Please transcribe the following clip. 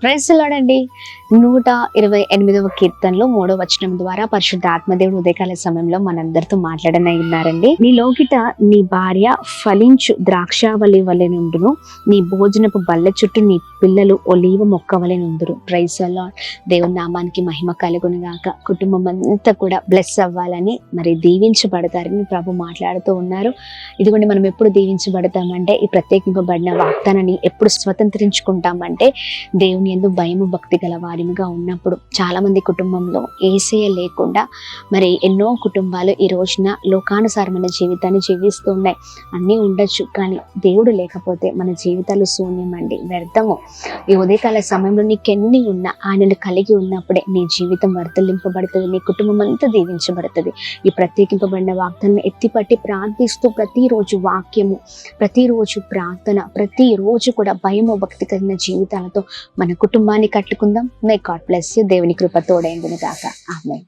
Praise the lord అండి. 128వ కీర్తనలో 3వ వచనం ద్వారా పరిశుద్ధ ఆత్మదేవుడు ఉదయకాల సమయంలో మనందరితో మాట్లాడనై ఉన్నారండి. నీ లోకిట నీ భార్య ఫలించు ద్రాక్షావళి వలె నుండును, నీ భోజనపు బల్ల చుట్టూ నీ పిల్లలు ఒలీవ మొక్క వలె నుండురు. Praise the lord. దేవుని నామానికి మహిమ కలుగును గాక. కుటుంబం అంతా కూడా బ్లెస్ అవ్వాలని, మరి దీవించబడతారని ప్రభు మాట్లాడుతూ ఉన్నారు. ఇదిగోండి, మనం ఎప్పుడు దీవించబడతామంటే, ఈ ప్రత్యేకింపబడిన వాగ్దానాన్ని ఎప్పుడు స్వతంత్రించుకుంటామంటే దేవుని యందు భయము భక్తి గల వారిగా ఉన్నప్పుడు. చాలా మంది కుటుంబంలో యేసయ్య లేకుండా మరి ఎన్నో కుటుంబాలు ఈ రోజున లోకానుసారమైన జీవితాన్ని జీవిస్తూ ఉన్నాయి. అన్నీ ఉండొచ్చు, కానీ దేవుడు లేకపోతే మన జీవితాలు శూన్యం అండి, వ్యర్థము. ఈ ఉదయకాల సమయంలో నీకెన్ని ఉన్నా ఆయనను కలిగి ఉన్నప్పుడే నీ జీవితం వర్ధలింపబడుతుంది, నీ కుటుంబం అంతా దీవించబడుతుంది. ఈ ప్రత్యేకింపబడిన వాగ్దాన్ని ఎత్తిపట్టి ప్రార్థిస్తూ ప్రతిరోజు వాక్యము, ప్రతిరోజు ప్రార్థన, ప్రతిరోజు కూడా భయము భక్తి కలిగిన జీవితాలతో మన కుటుంబాన్ని కట్టుకుందాం. May God bless you. దేవుని కృప తోడైండును గాక. ఆమేన్.